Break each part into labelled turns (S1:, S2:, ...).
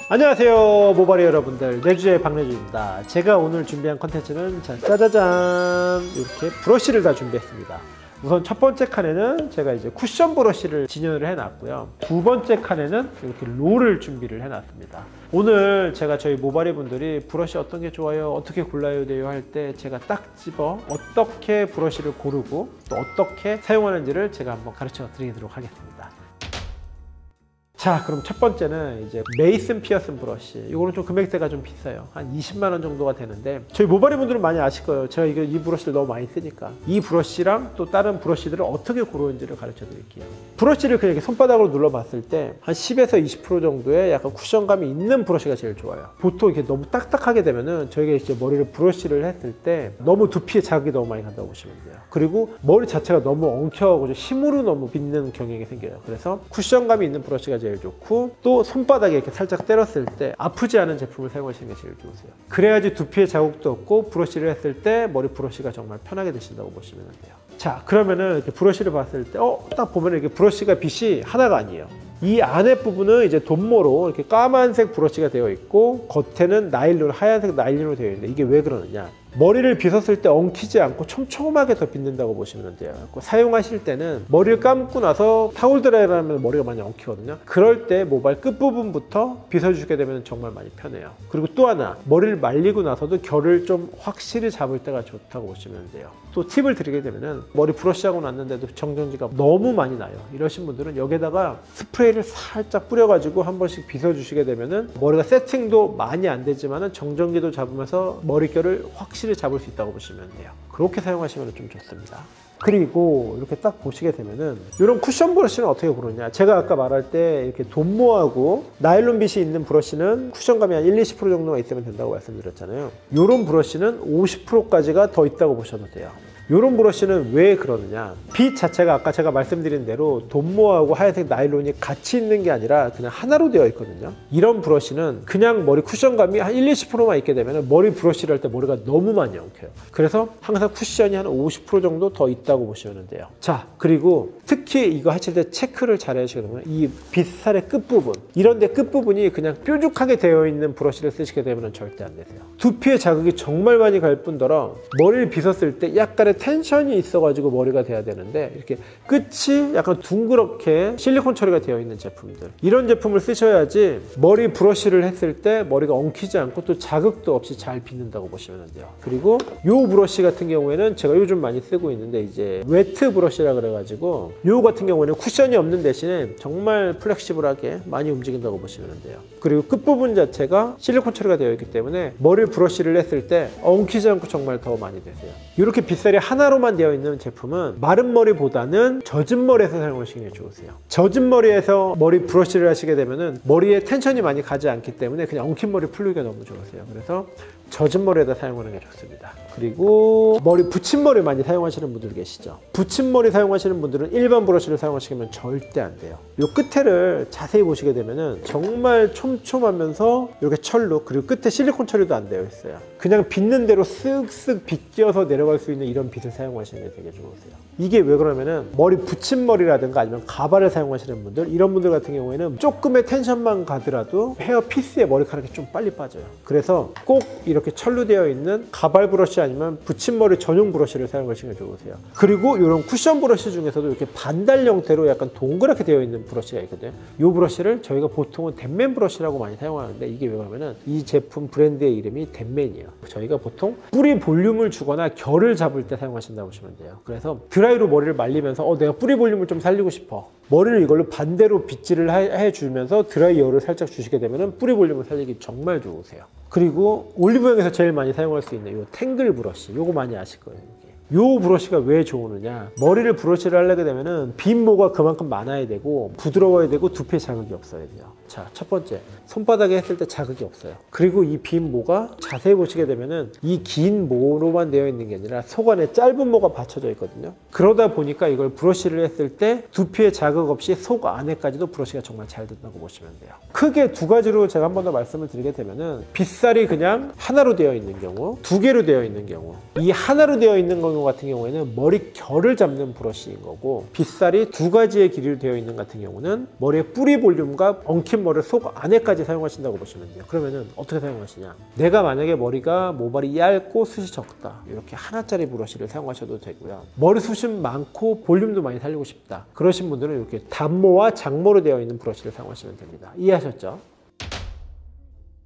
S1: 안녕하세요 모발이 여러분들, 내주의 박내주입니다. 제가 오늘 준비한 컨텐츠는 짜자잔, 이렇게 브러쉬를 다 준비했습니다. 우선 첫 번째 칸에는 제가 이제 쿠션 브러쉬를 진열을 해놨고요. 두 번째 칸에는 이렇게 롤을 준비를 해놨습니다. 오늘 제가 저희 모발이 분들이 브러쉬 어떤 게 좋아요, 어떻게 골라야 돼요 할 때 제가 딱 집어 어떻게 브러쉬를 고르고 또 어떻게 사용하는지를 제가 한번 가르쳐 드리도록 하겠습니다. 자, 그럼 첫 번째는 이제 메이슨 피어슨 브러쉬. 이거는 좀 금액대가 좀 비싸요. 한 20만 원 정도가 되는데 저희 모발이 분들은 많이 아실 거예요. 제가 이 브러쉬를 너무 많이 쓰니까. 이 브러쉬랑 또 다른 브러쉬들을 어떻게 고르는지를 가르쳐 드릴게요. 브러쉬를 그냥 이렇게 손바닥으로 눌러 봤을 때 한 10에서 20% 정도의 약간 쿠션감이 있는 브러쉬가 제일 좋아요. 보통 이렇게 너무 딱딱하게 되면은 저희가 이제 머리를 브러쉬를 했을 때 너무 두피에 자극이 너무 많이 간다고 보시면 돼요. 그리고 머리 자체가 너무 엉켜가지고 힘으로 너무 빗는 경향이 생겨요. 그래서 쿠션감이 있는 브러쉬가 제일 좋고, 또 손바닥에 이렇게 살짝 때렸을 때 아프지 않은 제품을 사용하시는 게 제일 좋으세요. 그래야지 두피에 자국도 없고 브러쉬를 했을 때 머리 브러쉬가 정말 편하게 되신다고 보시면 돼요. 자, 그러면은 이렇게 브러쉬를 봤을 때 딱 보면 이렇게 브러쉬가 빛이 하나가 아니에요. 이 안에 부분은 이제 돈모로 이렇게 까만색 브러쉬가 되어 있고 겉에는 나일론, 하얀색 나일론으로 되어 있는데 이게 왜 그러느냐, 머리를 빗었을 때 엉키지 않고 촘촘하게 더 빗는다고 보시면 돼요. 사용하실 때는 머리를 감고 나서 타올 드라이를 하면 머리가 많이 엉키거든요. 그럴 때 모발 끝부분부터 빗어주게 되면 정말 많이 편해요. 그리고 또 하나, 머리를 말리고 나서도 결을 좀 확실히 잡을 때가 좋다고 보시면 돼요. 또 팁을 드리게 되면은 머리 브러쉬하고 났는데도 정전지가 너무 많이 나요. 이러신 분들은 여기다가 스프레이를 살짝 뿌려가지고 한 번씩 빗어주시게 되면은 머리가 세팅도 많이 안 되지만은 정전기도 잡으면서 머릿결을 확실히 잡을 수 있다고 보시면 돼요. 그렇게 사용하시면 좀 좋습니다. 그리고 이렇게 딱 보시게 되면은 이런 쿠션 브러쉬는 어떻게 고르냐, 제가 아까 말할 때 이렇게 돈모하고 나일론 빗이 있는 브러쉬는 쿠션감이 한 1-20% 정도가 있으면 된다고 말씀드렸잖아요. 이런 브러쉬는 50%까지가 더 있다고 보셔도 돼요. 이런 브러쉬는 왜 그러느냐, 빗 자체가 아까 제가 말씀드린 대로 돈모하고 하얀색 나일론이 같이 있는 게 아니라 그냥 하나로 되어 있거든요. 이런 브러쉬는 그냥 머리 쿠션감이 한 1-20%만 있게 되면 머리 브러쉬를 할 때 머리가 너무 많이 엉켜요. 그래서 항상 쿠션이 한 50% 정도 더 있다고 보시면 돼요. 자, 그리고 특히 이거 하실 때 체크를 잘 해주시게 되면 이 빗살의 끝부분, 이런 데 끝부분이 그냥 뾰족하게 되어 있는 브러쉬를 쓰시게 되면 절대 안 되세요. 두피에 자극이 정말 많이 갈 뿐더러 머리를 빗었을 때 약간의 텐션이 있어가지고 머리가 돼야 되는데 이렇게 끝이 약간 둥그렇게 실리콘 처리가 되어 있는 제품들, 이런 제품을 쓰셔야지 머리 브러쉬를 했을 때 머리가 엉키지 않고 또 자극도 없이 잘 빗는다고 보시면 돼요. 그리고 이 브러쉬 같은 경우에는 제가 요즘 많이 쓰고 있는데 이제 웨트 브러쉬라 그래가지고 요 같은 경우에는 쿠션이 없는 대신에 정말 플렉시블하게 많이 움직인다고 보시면 돼요. 그리고 끝부분 자체가 실리콘 처리가 되어 있기 때문에 머리 브러쉬를 했을 때 엉키지 않고 정말 더 많이 되세요. 이렇게 빗살이 하나로만 되어 있는 제품은 마른 머리보다는 젖은 머리에서 사용하시는 게 좋으세요. 젖은 머리에서 머리 브러쉬를 하시게 되면은 머리에 텐션이 많이 가지 않기 때문에 그냥 엉킨 머리 풀기가 너무 좋으세요. 그래서 젖은 머리에다 사용하는 게 좋습니다. 그리고 머리 붙임머리 많이 사용하시는 분들 계시죠. 붙임머리 사용하시는 분들은 일반 브러쉬를 사용하시면 절대 안 돼요. 이 끝에를 자세히 보시게 되면은 정말 촘촘하면서 이렇게 철로, 그리고 끝에 실리콘 처리도 안 되어 있어요. 그냥 빗는 대로 쓱쓱 빗겨서 내려갈 수 있는 이런 빗을 사용하시는 게 되게 좋으세요. 이게 왜 그러면은 머리 붙임머리라든가 아니면 가발을 사용하시는 분들, 이런 분들 같은 경우에는 조금의 텐션만 가더라도 헤어 피스에 머리카락이 좀 빨리 빠져요. 그래서 꼭 이렇게 철로 되어 있는 가발 브러쉬 아니면 붙임머리 전용 브러쉬를 사용하시는 게 좋으세요. 그리고 이런 쿠션 브러쉬 중에서도 이렇게 반달 형태로 약간 동그랗게 되어 있는 브러쉬가 있거든요. 이 브러쉬를 저희가 보통은 댄맨 브러쉬라고 많이 사용하는데 이게 왜 그러면은 이 제품 브랜드의 이름이 댄맨이에요. 저희가 보통 뿌리 볼륨을 주거나 결을 잡을 때 사용하신다고 보시면 돼요. 그래서 드라이로 머리를 말리면서 내가 뿌리 볼륨을 좀 살리고 싶어, 머리를 이걸로 반대로 빗질을 해주면서 드라이어를 살짝 주시게 되면 뿌리 볼륨을 살리기 정말 좋으세요. 그리고 올리브영에서 제일 많이 사용할 수 있는 이 탱글 브러쉬, 요거 많이 아실 거예요. 이 브러쉬가 왜 좋으느냐, 머리를 브러쉬를 하려게 되면은 빗모가 그만큼 많아야 되고 부드러워야 되고 두피에 자극이 없어야 돼요. 자, 첫 번째, 손바닥에 했을 때 자극이 없어요. 그리고 이 빗모가 자세히 보시게 되면은 이 긴 모로만 되어 있는 게 아니라 속 안에 짧은 모가 받쳐져 있거든요. 그러다 보니까 이걸 브러쉬를 했을 때 두피에 자극 없이 속 안에까지도 브러쉬가 정말 잘 된다고 보시면 돼요. 크게 두 가지로 제가 한 번 더 말씀을 드리게 되면은 빗살이 그냥 하나로 되어 있는 경우, 두 개로 되어 있는 경우, 이 하나로 되어 있는 경우 같은 경우에는 머리 결을 잡는 브러쉬인 거고, 빗살이 두 가지의 길이로 되어 있는 같은 경우는 머리의 뿌리 볼륨과 엉킴 긁힌 머리를 속 안에까지 사용하신다고 보시면 돼요. 그러면은 어떻게 사용하시냐, 내가 만약에 머리가 모발이 얇고 숱이 적다, 이렇게 하나짜리 브러쉬를 사용하셔도 되고요. 머리숱은 많고 볼륨도 많이 살리고 싶다, 그러신 분들은 이렇게 단모와 장모로 되어 있는 브러쉬를 사용하시면 됩니다. 이해하셨죠?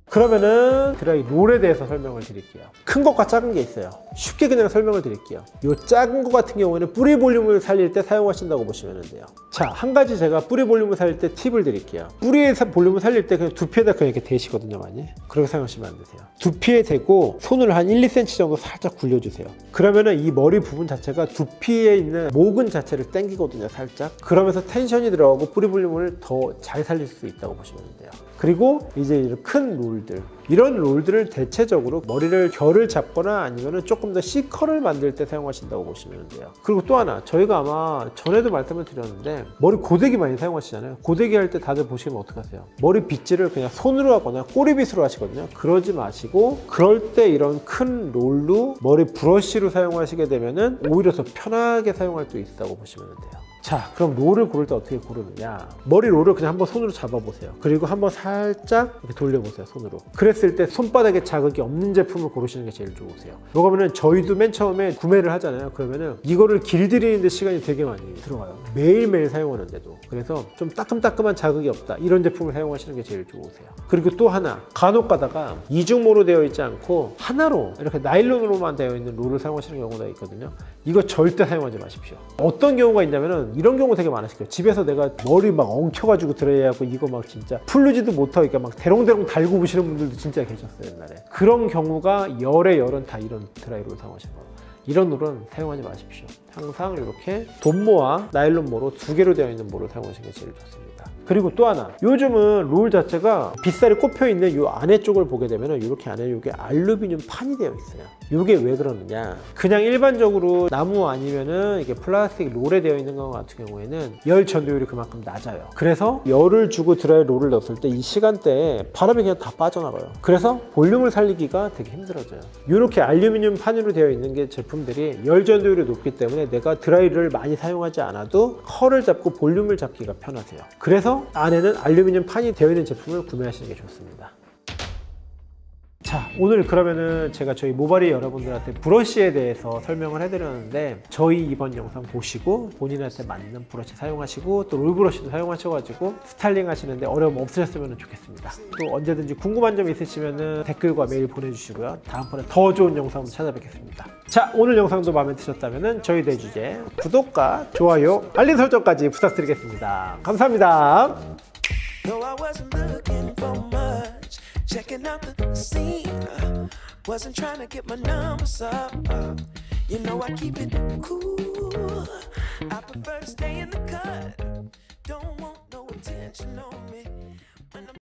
S1: 그러면은 드라이 롤에 대해서 설명을 드릴게요. 큰 것과 작은 게 있어요. 쉽게 그냥 설명을 드릴게요. 이 작은 것 같은 경우에는 뿌리 볼륨을 살릴 때 사용하신다고 보시면 돼요. 자, 한 가지 제가 뿌리 볼륨을 살릴 때 팁을 드릴게요. 뿌리의 볼륨을 살릴 때 그냥 두피에다 그냥 이렇게 대시거든요, 많이. 그렇게 사용하시면 안 되세요. 두피에 대고 손을 한 1, 2cm 정도 살짝 굴려주세요. 그러면은 이 머리 부분 자체가 두피에 있는 모근 자체를 당기거든요, 살짝. 그러면서 텐션이 들어가고 뿌리 볼륨을 더 잘 살릴 수 있다고 보시면 돼요. 그리고 이제 이런 큰 롤들, 이런 롤들을 대체적으로 머리를 결을 잡거나 아니면 조금 더 C컬을 만들 때 사용하신다고 보시면 돼요. 그리고 또 하나, 저희가 아마 전에도 말씀을 드렸는데 머리 고데기 많이 사용하시잖아요. 고데기 할 때 다들 보시면 어떡하세요? 머리 빗질을 그냥 손으로 하거나 꼬리빗으로 하시거든요. 그러지 마시고 그럴 때 이런 큰 롤로 머리 브러쉬로 사용하시게 되면은 오히려 더 편하게 사용할 수 있다고 보시면 돼요. 자, 그럼 롤을 고를 때 어떻게 고르느냐, 머리 롤을 그냥 한번 손으로 잡아보세요. 그리고 한번 살짝 이렇게 돌려보세요, 손으로. 그랬을 때 손바닥에 자극이 없는 제품을 고르시는 게 제일 좋으세요. 왜냐면 저희도 맨 처음에 구매를 하잖아요. 그러면은 이거를 길들이는데 시간이 되게 많이 들어가요, 매일매일 사용하는데도. 그래서 좀 따끔따끔한 자극이 없다, 이런 제품을 사용하시는 게 제일 좋으세요. 그리고 또 하나, 간혹 가다가 이중모로 되어 있지 않고 하나로 이렇게 나일론으로만 되어 있는 롤을 사용하시는 경우가 있거든요. 이거 절대 사용하지 마십시오. 어떤 경우가 있냐면은 이런 경우 되게 많으실 거예요. 집에서 내가 머리 막 엉켜가지고 드라이하고 이거 막 진짜 풀르지도 못하고 이렇게 막 대롱대롱 달고 보시는 분들도 진짜 계셨어요, 옛날에. 그런 경우가 열의 열은 다 이런 드라이롤을 사용하시는 거예요. 이런 롤은 사용하지 마십시오. 항상 이렇게 돈모와 나일론모로 두 개로 되어 있는 모를 사용하시는 게 제일 좋습니다. 그리고 또 하나, 요즘은 롤 자체가 빗살이 꼽혀 있는 이 안에 쪽을 보게 되면 이렇게 안에 이게 알루미늄 판이 되어 있어요. 이게 왜 그러느냐, 그냥 일반적으로 나무 아니면은 이게 플라스틱 롤에 되어 있는 것 같은 경우에는 열 전도율이 그만큼 낮아요. 그래서 열을 주고 드라이 롤을 넣었을 때 이 시간대에 바람이 그냥 다 빠져나가요. 그래서 볼륨을 살리기가 되게 힘들어져요. 이렇게 알루미늄 판으로 되어 있는 게 제품들이 열 전도율이 높기 때문에 내가 드라이를 많이 사용하지 않아도 컬을 잡고 볼륨을 잡기가 편하세요. 그래서 안에는 알루미늄 판이 되어 있는 제품을 구매하시는 게 좋습니다. 자, 오늘 그러면은 제가 저희 모발이 여러분들한테 브러쉬에 대해서 설명을 해드렸는데, 저희 이번 영상 보시고 본인한테 맞는 브러쉬 사용하시고 또 롤 브러쉬도 사용하셔가지고 스타일링 하시는데 어려움 없으셨으면 좋겠습니다. 또 언제든지 궁금한 점 있으시면은 댓글과 메일 보내주시고요. 다음번에 더 좋은 영상으로 찾아뵙겠습니다. 자, 오늘 영상도 마음에 드셨다면은 저희 대주제 구독과 좋아요, 알림 설정까지 부탁드리겠습니다. 감사합니다.
S2: Checking out the scene, wasn't trying to get my numbers up. You know I keep it cool. I prefer to stay in the cut. Don't want no attention, no.